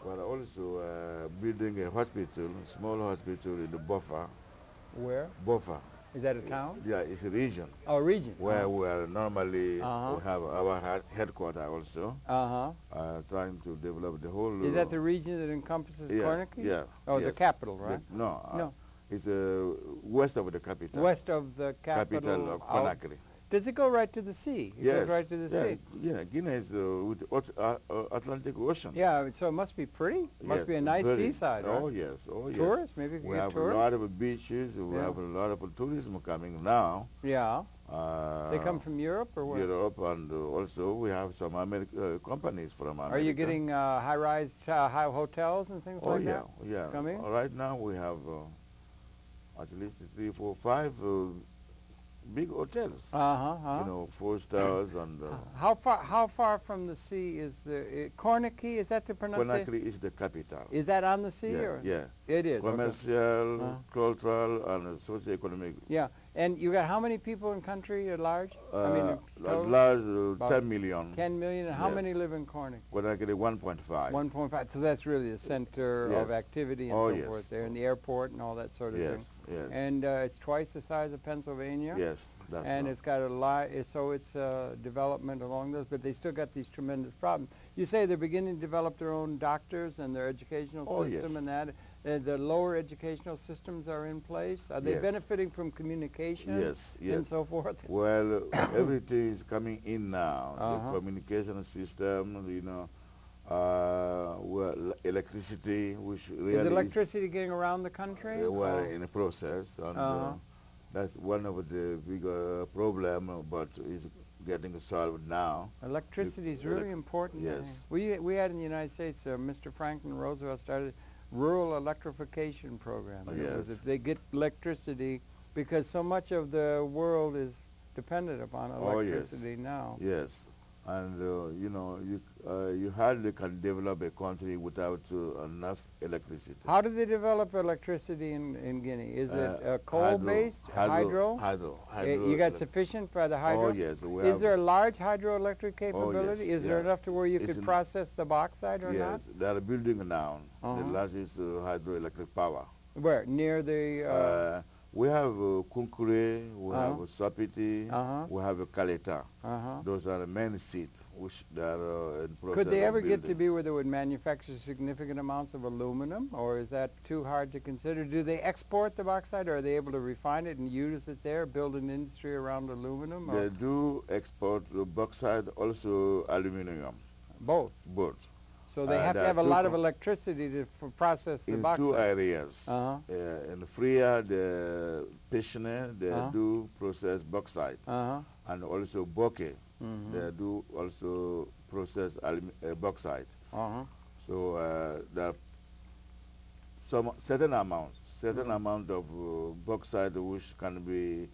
We are also building a hospital, small hospital in the Bofa. Where? Bofa. Is that a town? Yeah, it's a region. Oh, region. Where we are normally, we have our headquarters also, trying to develop the whole... Is that the region that encompasses Conakry? Yeah. Oh, the capital, right? No. It's west of the capital. West of the capital of Conakry. Does it go right to the sea? It goes right to the sea? Yeah, Guinea is with Atlantic Ocean. Yeah, so it must be pretty. It must be a nice seaside, right? Oh, yes. Oh, yes. Tourists? Maybe we have tourists? a lot of beaches. We have a lot of tourism coming now. Yeah. They come from Europe or where? Europe, and also we have some companies from America. Are you getting high-rise high hotels and things like that? Oh, yeah. Coming? Right now we have at least 3, 4, 5 big hotels. 4 stars and. How far from the sea is the Conakry? Is that the pronunciation? Conakry is the capital. Is that on the sea? Yeah, or? yeah. It is. Commercial, cultural, and socio-economic. Yeah, and you got how many people in country at large? At large, 10 million. 10 million, and how many live in Conakry? Conakry, 1.5. 1.5. So that's really the center of activity and so forth there, and the airport and all that sort of thing. Yes. And it's twice the size of Pennsylvania. Yes, that's and right. it's got a lot. So it's development along those, but they still got these tremendous problems. You say they're beginning to develop their own doctors and their educational system and that. The lower educational systems are in place. Are they benefiting from communication? Yes. And so forth? Well, everything is coming in now. The communication system, electricity, which really is electricity getting around the country? We're in the process, and that's one of the bigger problem, but is getting solved now. Electricity is really important. Yes. We had in the United States, Mr. Franklin Roosevelt started rural electrification program. It was if they get electricity, because so much of the world is dependent upon electricity now. Yes, and you hardly can develop a country without enough electricity. How do they develop electricity in Guinea? Is it coal-based, hydro? Hydro. You got sufficient for the hydro? Oh, yes. Is there a large hydroelectric capability? Oh, yes. Is there enough to where you could process the bauxite or not? Yes, they are building now the largest hydroelectric power. Where? Near the... we have Kunkure, we have Sapiti, we have Kaleta. Those are the main seats which they are in process. Could they ever get to be where they would manufacture significant amounts of aluminum, or is that too hard to consider? Do they export the bauxite, or are they able to refine it and use it there, build an industry around aluminum? They do export bauxite, also aluminum. Both? Both. So they have to have a lot of electricity to process the bauxite? In 2 areas. In Fria, the Peshne, they do process bauxite. And also Boke, they do also process bauxite. So there are some certain amounts, certain amount of bauxite which can be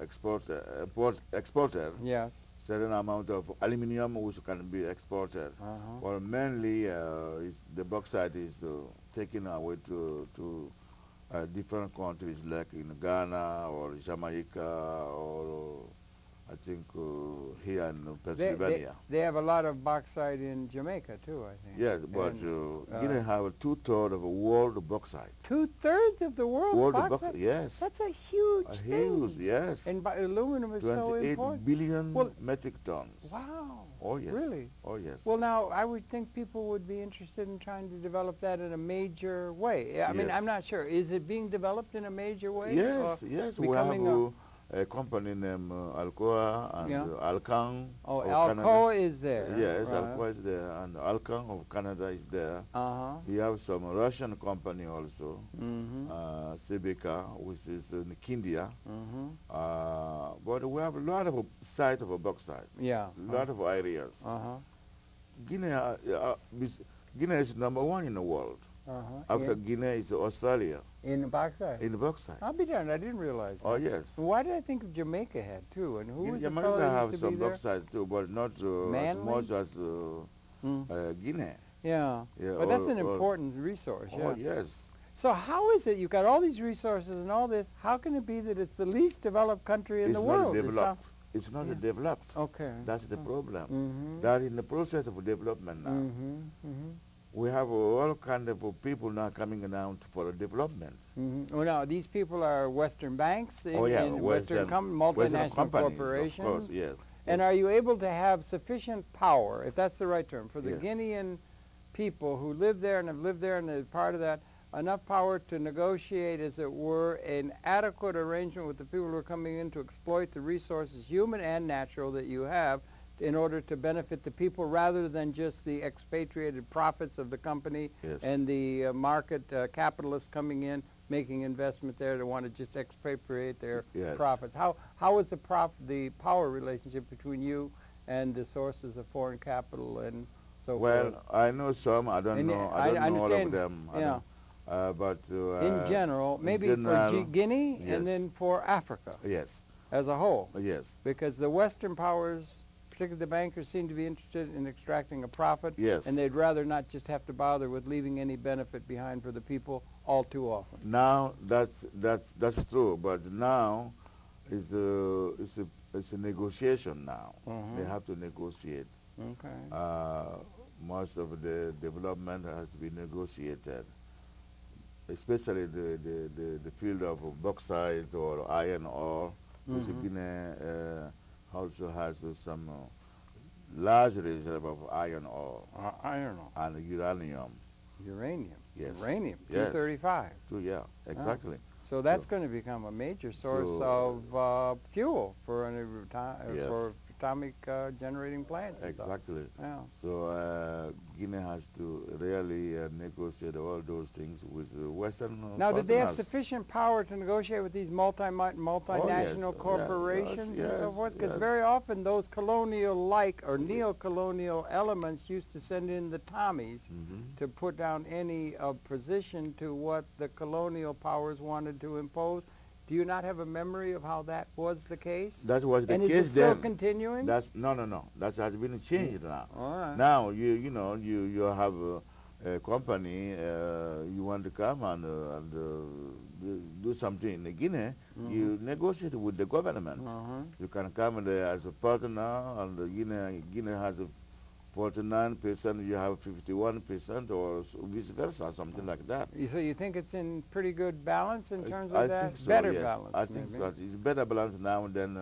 exported. Yes. Certain amount of aluminum which can be exported. Well, mainly the bauxite is taken away to different countries like in Ghana or Jamaica or I think here in Pennsylvania. They have a lot of bauxite in Jamaica too, I think. Yes, but Guinea have 2/3 of the world bauxite. 2/3 of the world's bauxite? Yes. That's a huge thing. Huge, yes. And aluminum is so 28 important. billion metric tons. Wow. Oh, yes. Really? Oh, yes. Well, now, I would think people would be interested in trying to develop that in a major way. I mean, I'm not sure. Is it being developed in a major way? Yes, yes. We have a company named Alcoa and Alcan. Oh, Alcoa is there. Yes, Alcoa is there, and Alcan of Canada is there. We have some Russian company also, Sebeka, which is in India. But we have a lot of sites of bauxite. Yeah. A lot of areas. Guinea is #1 in the world. After Guinea is Australia. In bauxite? In bauxite. I'll be darned, I didn't realize that. Oh, yes. Why did I think of Jamaica had too? And who was the fellow Jamaica who have used to some be there? bauxite too, but not as much as Guinea. Yeah. But that's an important resource, Oh, yes. So how is it, you've got all these resources and all this, how can it be that it's the least developed country in the world? It's not developed. Okay. That's the problem. They're in the process of development now. We have all kind of people now coming down for development. Well, now, these people are Western banks, Western multinational corporations. Of course, yes. And are you able to have sufficient power, if that's the right term, for the Guinean people who live there and have lived there and are part of that, enough power to negotiate, as it were, an adequate arrangement with the people who are coming in to exploit the resources, human and natural, that you have, in order to benefit the people rather than just the expatriated profits of the company and the market capitalists coming in, making investment there to want to just expatriate their profits? How is the power relationship between you and the sources of foreign capital and so forth? Well, I know some. I don't know. I don't know all of them. But in general, maybe for Guinea and then for Africa. Yes. As a whole. Yes. Because the Western powers, particularly the bankers, seem to be interested in extracting a profit. Yes. And they'd rather not just have to bother with leaving any benefit behind for the people all too often. Now that's true, but now it's a negotiation now. They have to negotiate. Okay. Most of the development has to be negotiated, especially the field of bauxite or iron ore, which Guinea also has some large reserve of iron ore. Iron ore. And uranium. Uranium. Yes. Uranium. Yes. 235. Yeah, exactly. So that's going to become a major source of fuel for atomic generating plants. Exactly. Yeah. So Guinea has to really negotiate all those things with Western Now, did they have partners. sufficient power to negotiate with these multinational corporations and so forth? Because very often those colonial-like or neo-colonial elements used to send in the Tommies to put down any opposition to what the colonial powers wanted to impose. Do you not have a memory of how that was the case? That was the case then. And is it still continuing? No. That has been changed now. All right. Now you have a company. You want to come and do something in Guinea. You negotiate with the government. You can come there as a partner, and Guinea has a 49%, you have 51%, or vice versa, something like that. So you think it's in pretty good balance in terms of I that? think so, Better yes. balance, I think so. It's better balance now than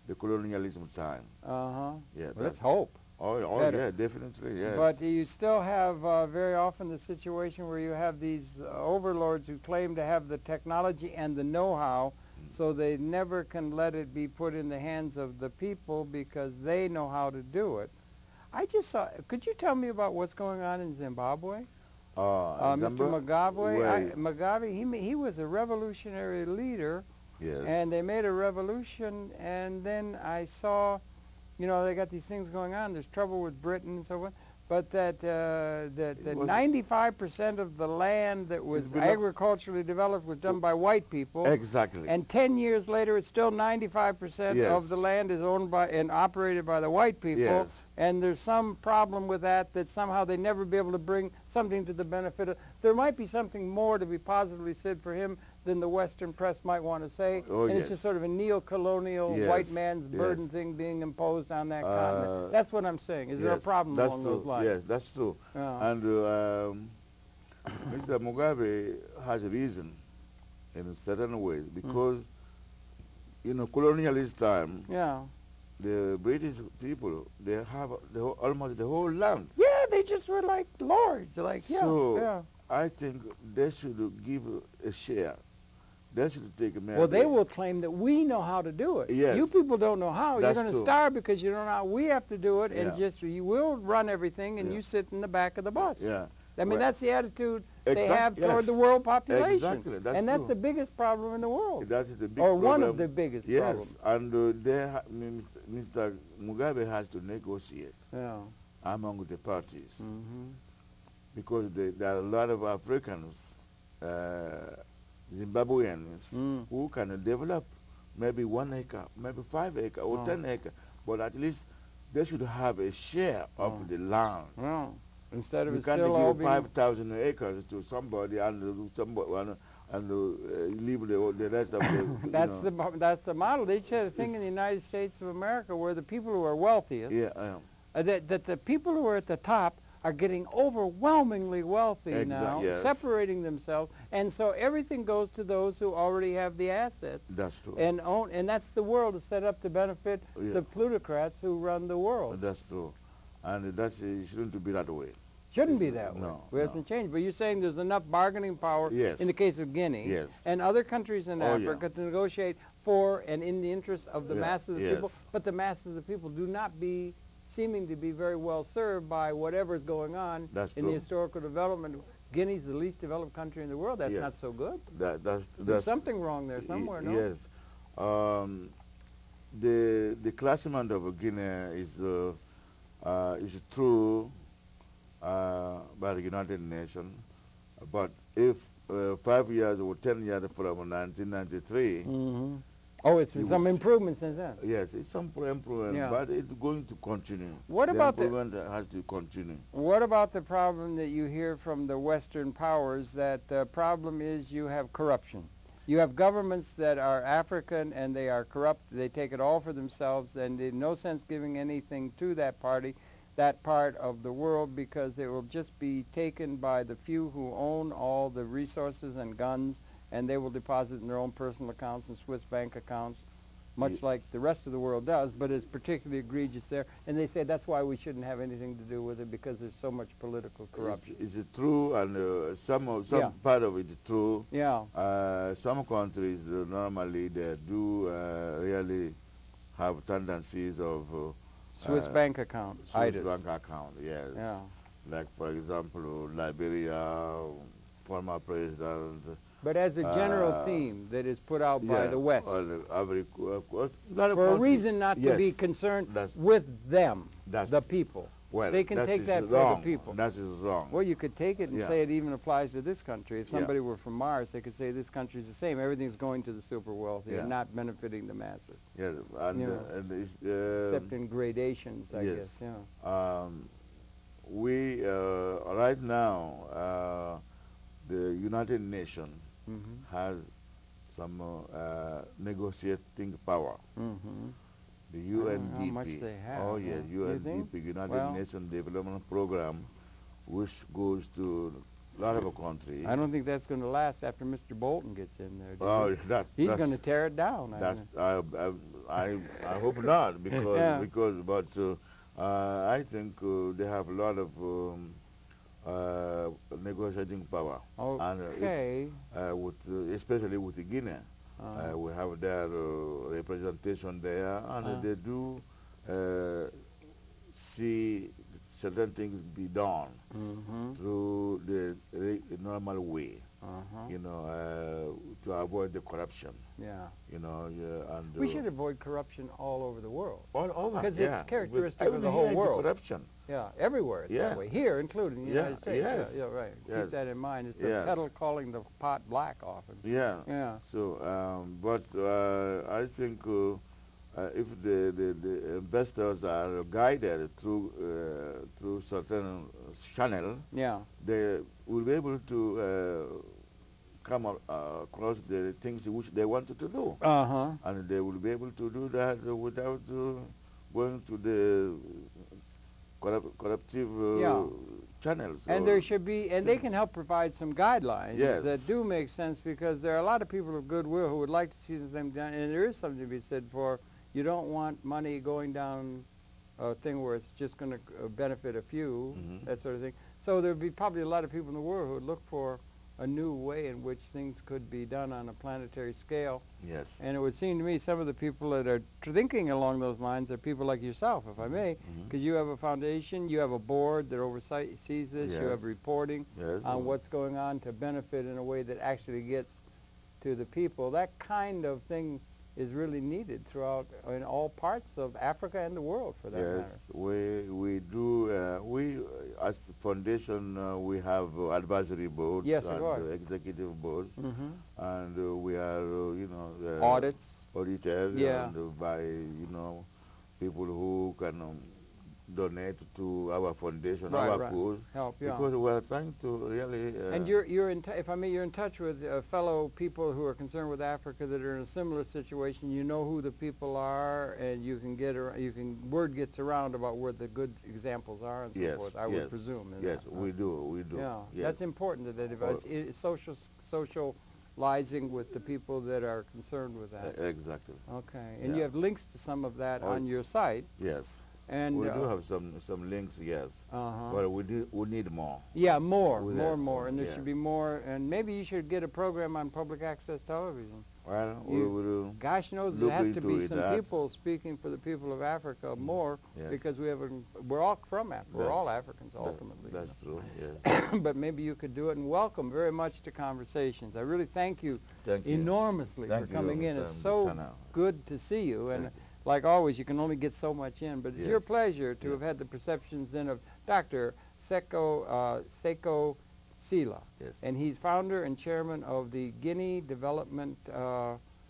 the colonialism time. Yeah, well, let's hope. Oh, yeah, definitely, yes. But you still have very often the situation where you have these overlords who claim to have the technology and the know-how, so they never can let it be put in the hands of the people because they know how to do it. I just saw, could you tell me about what's going on in Zimbabwe? Mr. Mugabe, he was a revolutionary leader, and they made a revolution, and then I saw, they got these things going on. There's trouble with Britain and so forth. But that 95% of the land that was agriculturally developed was done by white people. Exactly. And 10 years later, it's still 95% Yes. of the land is owned by and operated by the white people. Yes. And there's some problem with that somehow they never be able to bring something to the benefit of. There might be something more to be positively said for him than the Western press might want to say. Oh, and yes. it's just sort of a neo-colonial white man's burden thing being imposed on that continent. That's what I'm saying. Is there a problem along those lines? Yes, that's true. And Mr. Mugabe has a reason in certain ways because in a colonialist time, the British people, they have almost the whole land. Yeah, they just were like lords. Like, so I think they should give a share. They should take a Well, they will claim that we know how to do it. Yes. You people don't know how. That's You're going to true. starve because you don't know how. We have to do it, and just you will run everything, and you sit in the back of the bus. Yeah. I mean, that's the attitude they have toward the world population. Exactly. That's that's the biggest problem in the world. That is the big or problem. one of the biggest problems. Yes, and Mr. Mugabe has to negotiate among the parties because there are a lot of Africans, Zimbabweans, who can develop maybe 1 acre, maybe 5 acre or 10 acre, but at least they should have a share of the land. Instead of you it can't still all give being 5,000 acres to somebody and leave the rest of the. That's the model. They said a thing in the United States of America where the people who are wealthiest, that the people who are at the top are getting overwhelmingly wealthy now, separating themselves, and so everything goes to those who already have the assets. That's true. And that's the world is set up to benefit the plutocrats who run the world. That's true. And it shouldn't be that way. Shouldn't be that way. No. We have to change. But you're saying there's enough bargaining power in the case of Guinea and other countries in Africa to negotiate for and in the interest of the masses of the people. But the masses of the people do not seeming to be very well served by whatever is going on in the historical development. Guinea's the least developed country in the world. That's not so good. There's something wrong there somewhere, no? Yes. The classement of Guinea is true by the United Nations, but if 5 years or 10 years from 1993, it's some improvement since then. Yes, it's some improvement, but it's going to continue. What about the improvement has to continue? What about the problem that you hear from the Western powers, that the problem is you have corruption? You have governments that are African and they are corrupt. They take it all for themselves, and in no sense giving anything to that part of the world, because it will just be taken by the few who own all the resources and guns, and they will deposit in their own personal accounts and Swiss bank accounts, much like the rest of the world does, but it's particularly egregious there. And they say that's why we shouldn't have anything to do with it, because there's so much political corruption. Is it true? And some part of it is true. Yeah. Some countries normally they do really have tendencies of Swiss bank account. Swiss bank account, yes. Yeah. Like, for example, Liberia, former president. But as a general theme that is put out by the West, for a reason not to be concerned with them, the people. Well, they can take that for the people. That is wrong. Well, you could take it and say it even applies to this country. If somebody were from Mars, they could say this country is the same. Everything's going to the super wealthy and not benefiting the masses. Yeah, except in gradations, I guess. Yeah. We right now the United Nations has some negotiating power. The UNDP. How much they have. Oh, yes, UNDP, United Nations Development Program, which goes to a lot of countries. I don't think that's going to last after Mr. Bolton gets in there. Oh, he's going to tear it down. I hope not, because I think they have a lot of negotiating power. Okay. And especially with Guinea. We have their representation there, and they do see certain things be done through the normal way. you know, to avoid the corruption. Yeah. You know, and We should avoid corruption all over the world. all over. Because Yeah. it's characteristic But of the even whole here is world. corruption. Yeah, everywhere it's Yeah. that way. Here, including the United States. Yes. Yeah, right. Yes. Keep that in mind. It's the Yes. kettle calling the pot black often. Yeah. Yeah. So, but I think if the investors are guided through certain channel, Yeah. they will be able to come across the things which they wanted to do, and they will be able to do that without going to the corruptive Yeah. channels. And there should be, and they can help provide some guidelines Yes. that do make sense, because there are a lot of people of goodwill who would like to see the thing done, and there is something to be said for, you don't want money going down a thing where it's just going to benefit a few, that sort of thing. So there would be probably a lot of people in the world who would look for a new way in which things could be done on a planetary scale. Yes. And it would seem to me some of the people that are thinking along those lines are people like yourself, if I may, because you have a foundation, you have a board that oversees this, you have reporting on what's going on to benefit in a way that actually gets to the people. That kind of thing is really needed throughout, in all parts of Africa and the world, for that matter. Yes, we do. We, as a foundation, we have advisory boards and executive boards, and we are, you know, audited and by, you know, people who can donate to our foundation, our cause, because we are trying to really. And you're in if I may, you're in touch with fellow people who are concerned with Africa that are in a similar situation. You know who the people are, and you can get word gets around about where the good examples are and so forth. I would presume. Yes, we do. Yeah, that's important that it's socializing with the people that are concerned with that. Exactly. Okay, and you have links to some of that on your site. Yes. And we do have some links, yes. But we need more. Yeah, more, and there should be more. And maybe you should get a program on public access television. Well, we will. Gosh knows there has to be some people speaking for the people of Africa more, because we're all from Africa. We're all Africans ultimately. That's true. Yes. But maybe you could do it. And welcome very much to Conversations. I really thank you enormously for coming in. It's so good to see you. And like always, you can only get so much in, but it's your pleasure to have had the perceptions then of Dr. Sekou Sylla. And he's founder and chairman of the Guinea Development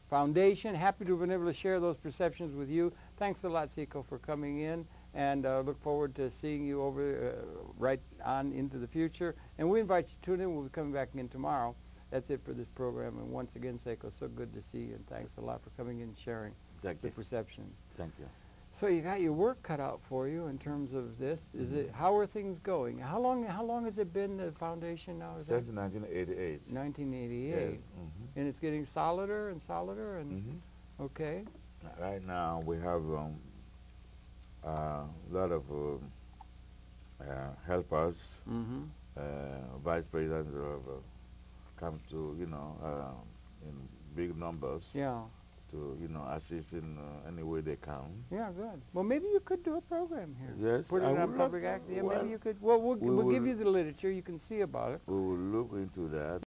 Foundation. Happy to have been able to share those perceptions with you. Thanks a lot, Sekou, for coming in, and look forward to seeing you over right on into the future. And we invite you to tune in. We'll be coming back in tomorrow. That's it for this program. And once again, Sekou, so good to see you, and thanks a lot for coming in and sharing the perceptions. Thank you. So you got your work cut out for you in terms of this. Is it? How are things going? How long has it been the foundation now? Since 1988. 1988. Yes. And it's getting solider and solider and okay. Right now we have a lot of helpers. Vice presidents have come to, you know, in big numbers. Yeah. To, you know, assist in any way they can. Yeah, good. Well, maybe you could do a program here. Yes, put it on public access. Yeah, maybe you could. Well, we'll give you the literature. You can see about it. We will look into